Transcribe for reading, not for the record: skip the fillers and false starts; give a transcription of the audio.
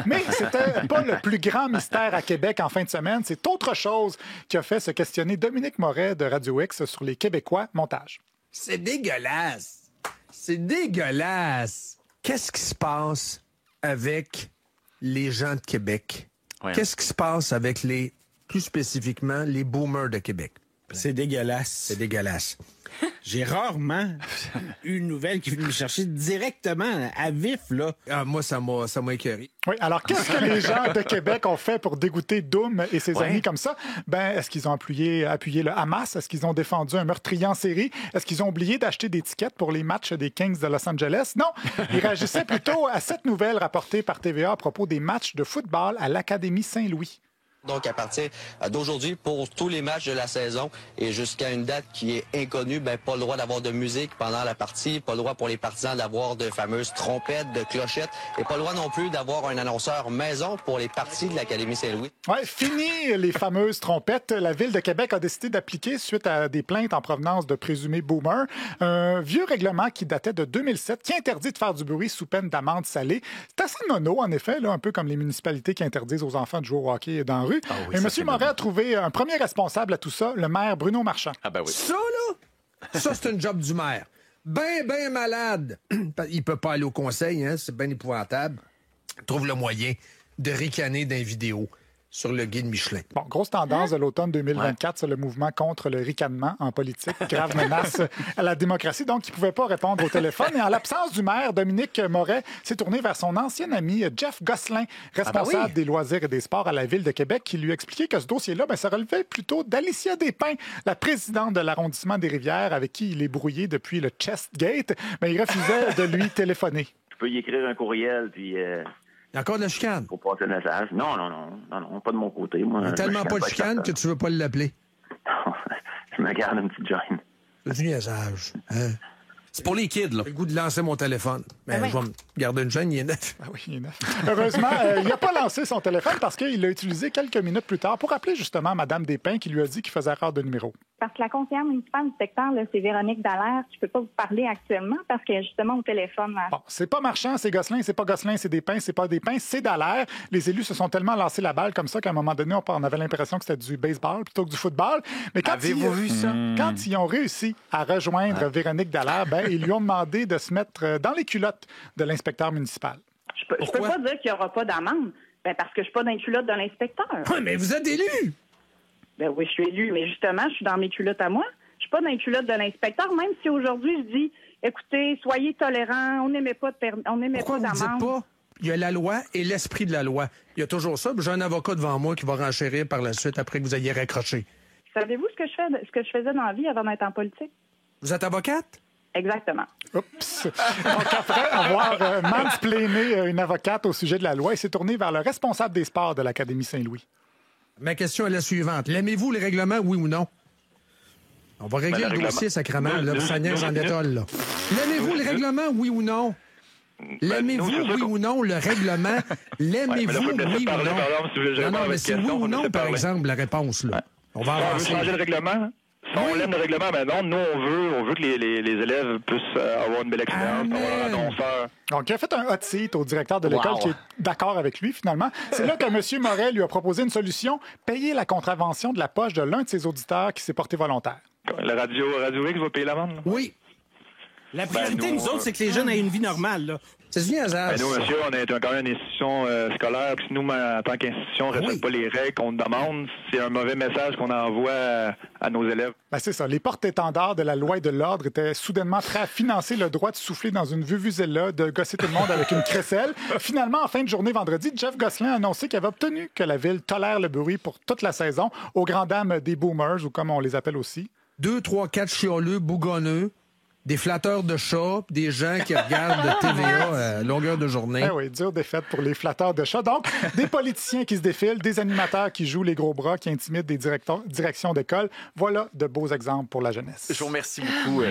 Mais c'était pas le plus grand mystère à Québec en fin de semaine. C'est autre chose qui a fait se questionner Dominique Moret de Radio X sur les Québécois. Montage. C'est dégueulasse. C'est dégueulasse. Qu'est-ce qui se passe avec les gens de Québec? Ouais. Qu'est-ce qui se passe avec plus spécifiquement, les boomers de Québec? C'est dégueulasse. C'est dégueulasse. J'ai rarement eu une nouvelle qui est venue me chercher directement à vif, là. Ah, moi, ça m'a écœuré. Oui, alors qu'est-ce que les gens de Québec ont fait pour dégoûter Doom et ses amis comme ça? Est-ce qu'ils ont appuyé le Hamas? Est-ce qu'ils ont défendu un meurtrier en série? Est-ce qu'ils ont oublié d'acheter des tickets pour les matchs des Kings de Los Angeles? Non, ils réagissaient plutôt à cette nouvelle rapportée par TVA à propos des matchs de football à l'Académie Saint-Louis. Donc, à partir d'aujourd'hui, pour tous les matchs de la saison et jusqu'à une date qui est inconnue, pas le droit d'avoir de musique pendant la partie, pas le droit pour les partisans d'avoir de fameuses trompettes, de clochettes, et pas le droit non plus d'avoir un annonceur maison pour les parties de l'Académie Saint-Louis. Oui, fini les fameuses trompettes. La Ville de Québec a décidé d'appliquer, suite à des plaintes en provenance de présumés boomers, un vieux règlement qui datait de 2007 qui interdit de faire du bruit sous peine d'amende salée. C'est assez nono, en effet, là, un peu comme les municipalités qui interdisent aux enfants de jouer au hockey dans la rue. Ah oui, et ça, M. Moret a trouvé un premier responsable à tout ça, le maire Bruno Marchand. Ah ben oui. Ça, là, c'est un job du maire. Ben malade. Il peut pas aller au conseil, hein, c'est bien épouvantable. Trouve le moyen de ricaner dans les vidéos sur le guide Michelin. Bon, grosse tendance de l'automne 2024, c'est le mouvement contre le ricanement en politique. Grave menace à la démocratie. Donc, il ne pouvait pas répondre au téléphone. Et en l'absence du maire, Dominique Moret s'est tourné vers son ancien ami Jeff Gosselin, responsable des loisirs et des sports à la Ville de Québec, qui lui expliquait que ce dossier-là, ça relevait plutôt d'Alicia Despins, la présidente de l'arrondissement des Rivières, avec qui il est brouillé depuis le Chestgate. Mais il refusait de lui téléphoner. Je peux y écrire un courriel, puis... Il y a encore de la chicane. Pour passer le message. Non, pas de mon côté. Moi, Il y a tellement pas de chicane que tu veux pas l'appeler. Je me garde une petite gêne. C'est du niaisage. Hein? C'est pour les kids, là. J'ai le goût de lancer mon téléphone. Mais je vais me garder une gêne, il est neuf. Ah oui, il est neuf. Heureusement, il n'a pas lancé son téléphone parce qu'il l'a utilisé quelques minutes plus tard pour appeler justement Mme Despins qui lui a dit qu'il faisait erreur de numéro. Parce que la conseillère municipale du secteur, là, c'est Véronique Dallaire. Je peux pas vous parler actuellement parce qu'elle est justement au téléphone. Là. Bon, c'est pas Marchand, c'est Gosselin, c'est pas Gosselin, c'est Despins, c'est pas Despins, c'est Dallaire. Les élus se sont tellement lancé la balle comme ça qu'à un moment donné, on avait l'impression que c'était du baseball plutôt que du football. Mais quand Avez-vous vu ça? Quand ils ont réussi à rejoindre Véronique Dallaire, ils lui ont demandé de se mettre dans les culottes de l'inspecteur municipal. Je peux pas dire qu'il n'y aura pas d'amende. Parce que je suis pas dans les culottes de l'inspecteur. Oui, mais vous êtes élu! Ben oui, je suis élu, mais justement, je suis dans mes culottes à moi. Je suis pas dans les culottes de l'inspecteur, même si aujourd'hui, je dis, écoutez, soyez tolérants, on n'aimait pas Pourquoi d'amende. vous dites pas? Il y a la loi et l'esprit de la loi. Il y a toujours ça. J'ai un avocat devant moi qui va renchérir par la suite après que vous ayez raccroché. Savez-vous ce que je faisais dans la vie avant d'être en politique? Vous êtes avocate? Exactement. Oups! Donc, après avoir mansplainé une avocate au sujet de la loi, il s'est tourné vers le responsable des sports de l'Académie Saint-Louis. Ma question est la suivante. L'aimez-vous, le règlement, oui ou non? On va régler le dossier, sacrément. Là, ça niaise en étole, là. L'aimez-vous, le règlement, oui ou non? L'aimez-vous, oui ou non, le règlement? L'aimez-vous, oui ou non? Non, mais c'est oui ou non, par exemple, la réponse, là. On va avancer. changer le règlement? Si on aime le règlement, non, nous, on veut que les élèves puissent avoir une belle expérience, avoir un annonceur. Donc, il a fait un hot seat au directeur de l'école qui est d'accord avec lui, finalement. C'est là que M. Morel lui a proposé une solution, payer la contravention de la poche de l'un de ses auditeurs qui s'est porté volontaire. La Radio X va payer l'amende? Oui. La priorité, nous autres, c'est que les jeunes aient une vie normale, là. C'est du niaisage. Nous, monsieur, on est quand même une institution scolaire. Puis nous, en tant qu'institution, on ne respecte pas les règles qu'on demande. C'est un mauvais message qu'on envoie à nos élèves. C'est ça. Les porte-étendards de la loi et de l'ordre étaient soudainement prêts à financer le droit de souffler dans une vuvuzela, de gosser tout le monde avec une crécelle. Finalement, en fin de journée vendredi, Jeff Gosselin a annoncé qu'il avait obtenu que la Ville tolère le bruit pour toute la saison, aux grandes dames des boomers, ou comme on les appelle aussi. 2, 3, 4 chioleux, bougonneux, des flatteurs de chats, des gens qui regardent TVA à longueur de journée. Ah oui, dure défaite pour les flatteurs de chats. Donc, des politiciens qui se défilent, des animateurs qui jouent les gros bras, qui intimident des directions d'école. Voilà de beaux exemples pour la jeunesse. Je vous remercie beaucoup.